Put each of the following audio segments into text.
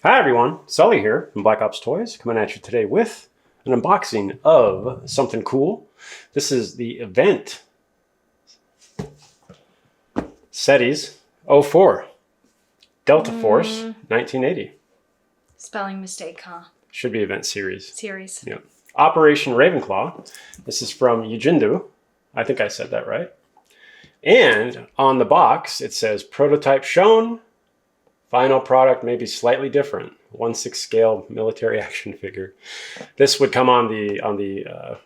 Hi everyone, Sully here from Black Ops Toys, coming at you today with an unboxing of something cool. This is the event SETI's 04 Delta Force 1980. Spelling mistake, huh? Should be event series. Series. Yeah. Operation Ravenclaw. This is from Ujindou. I think I said that right. And on the box it says prototype shown. Final product may be slightly different. 1/6 scale military action figure. This would come on the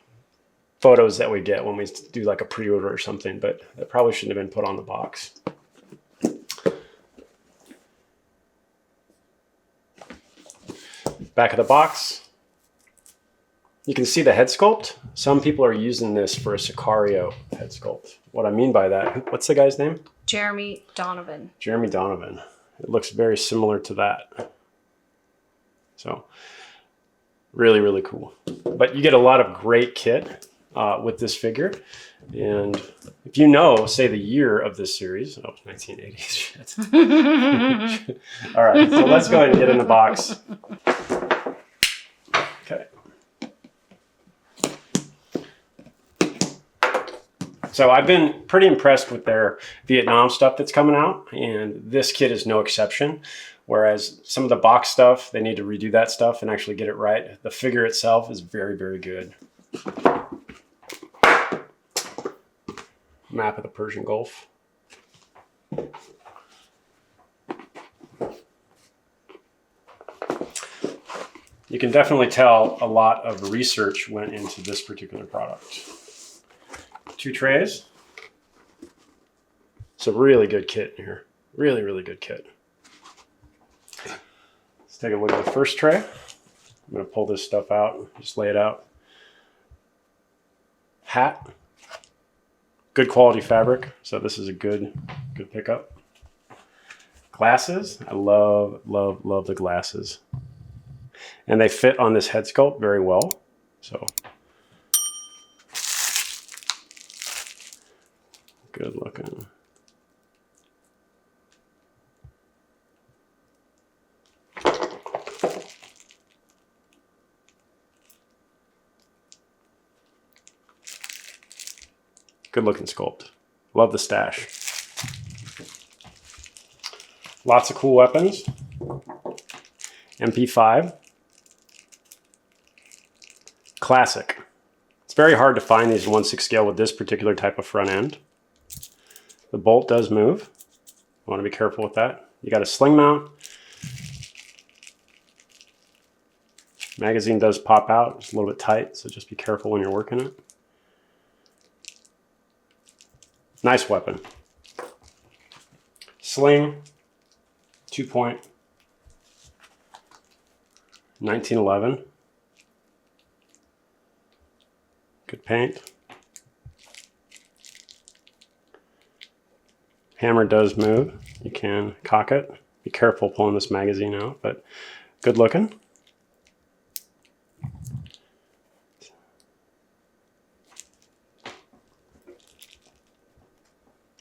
photos that we get when we do like a pre-order or something, but that probably shouldn't have been put on the box. Back of the box, you can see the head sculpt. Some people are using this for a Sicario head sculpt. What I mean by that, what's the guy's name? Jeremy Donovan. Jeremy Donovan. It looks very similar to that. So really, really cool. But you get a lot of great kit with this figure. And if you know, say the year of this series, 1980s, shit. All right, so let's go ahead and get in the box. Okay. So I've been pretty impressed with their Vietnam stuff that's coming out, and this kit is no exception. Whereas some of the box stuff, they need to redo that stuff and actually get it right. The figure itself is very, very good. Map of the Persian Gulf. You can definitely tell a lot of research went into this particular product. 2 trays. It's a really good kit in here. Really, really good kit. Let's take a look at the first tray. I'm going to pull this stuff out, just lay it out. Hat. Good quality fabric, so this is a good pickup. Glasses. I love, love, love the glasses. And they fit on this head sculpt very well. So good looking. Good looking sculpt. Love the stash. Lots of cool weapons. MP5. Classic. It's very hard to find these in 1/6 scale with this particular type of front end. The bolt does move. You want to be careful with that. You got a sling mount. Magazine does pop out. It's a little bit tight, so just be careful when you're working it. Nice weapon. Sling, 2-point, 1911. Good paint. Hammer does move. You can cock it. Be careful pulling this magazine out, but good looking.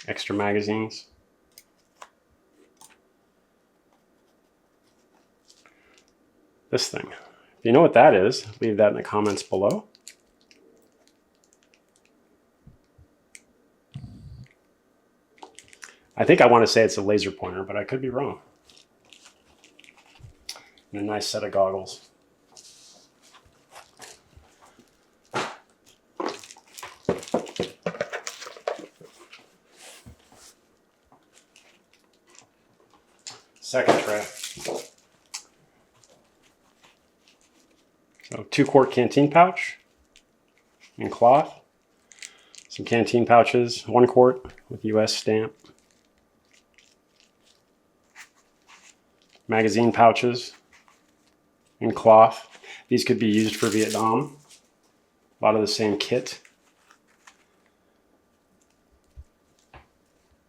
Extra magazines. This thing. If you know what that is, leave that in the comments below. I think I want to say it's a laser pointer, but I could be wrong. And a nice set of goggles. Second tray. So 2-quart canteen pouch in cloth. Some canteen pouches, 1 quart with US stamp. Magazine pouches in cloth. These could be used for Vietnam. A lot of the same kit.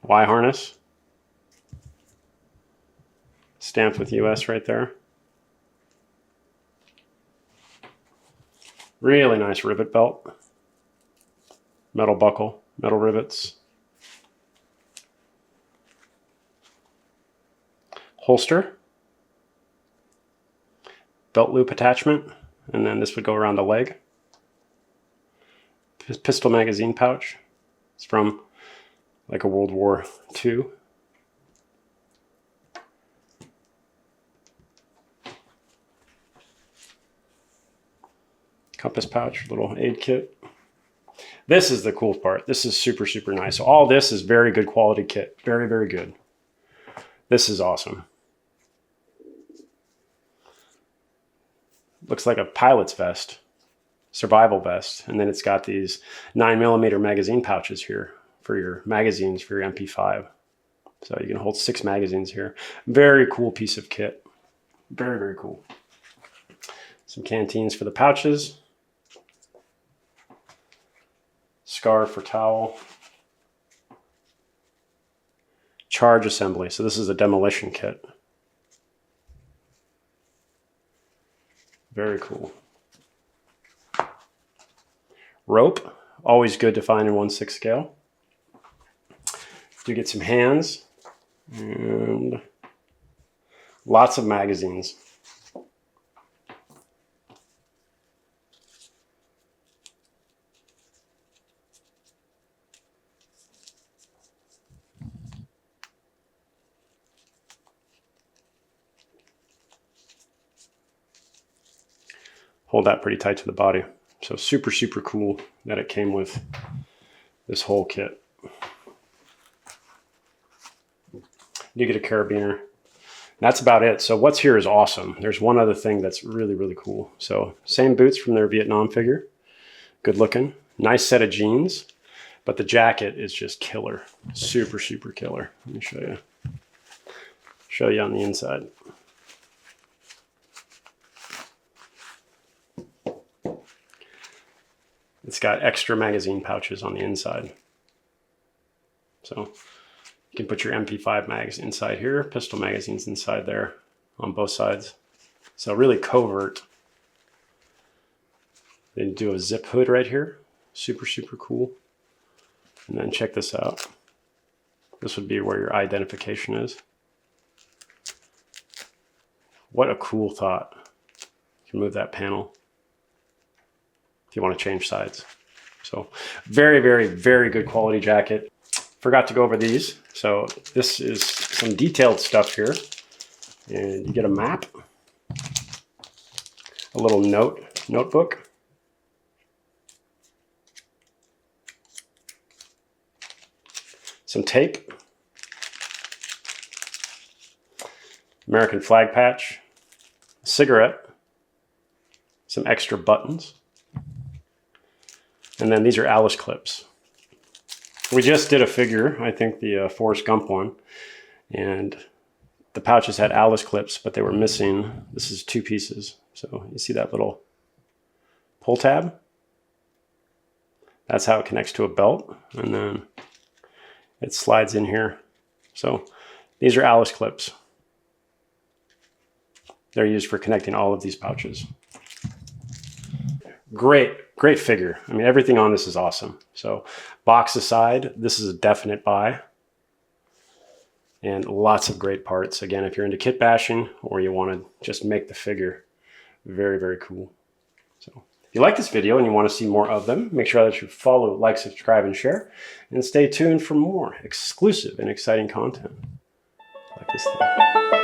Y harness. Stamped with US right there. Really nice rivet belt. Metal buckle, metal rivets. Holster. belt loop attachment, and then this would go around the leg. Pistol magazine pouch. It's from like a World War II. Compass pouch, little aid kit. This is the cool part. This is super, super nice. So all this is very good quality kit. Very, very good. This is awesome. Looks like a pilot's vest, survival vest. And then it's got these 9mm magazine pouches here for your magazines for your MP5. So you can hold 6 magazines here. Very cool piece of kit. Very, very cool. Some canteens for the pouches. Scarf or towel. Charge assembly. So this is a demolition kit. Very cool. Rope. Always good to find in 1/6 scale. You get some hands and lots of magazines. Hold that pretty tight to the body. So super, super cool that it came with this whole kit. You get a carabiner. That's about it. So what's here is awesome. There's one other thing that's really, really cool. So same boots from their Vietnam figure. Good looking. Nice set of jeans. But the jacket is just killer. Super, super killer. Let me show you. Show you on the inside. It's got extra magazine pouches on the inside. So you can put your MP5 mags inside here, pistol magazines inside there on both sides. So really covert. They do a zip hood right here. Super, super cool. And then check this out. This would be where your identification is. What a cool thought. You can move that panel if you want to change sides. So very, very, very good quality jacket. Forgot to go over these. So this is some detailed stuff here. And you get a map, a little notebook, some tape, American flag patch, a cigarette, some extra buttons, and then these are Alice clips. We just did a figure, I think the Forrest Gump one, and the pouches had Alice clips, but they were missing. This is 2 pieces. So you see that little pull tab? That's how it connects to a belt, and then it slides in here. So these are Alice clips. They're used for connecting all of these pouches. Great, great figure. I mean, everything on this is awesome. So box aside, this is a definite buy. And lots of great parts. Again, if you're into kit bashing or you want to just make the figure, very, very cool. So if you like this video and you want to see more of them, make sure that you follow, like, subscribe, and share. And stay tuned for more exclusive and exciting content like this thing.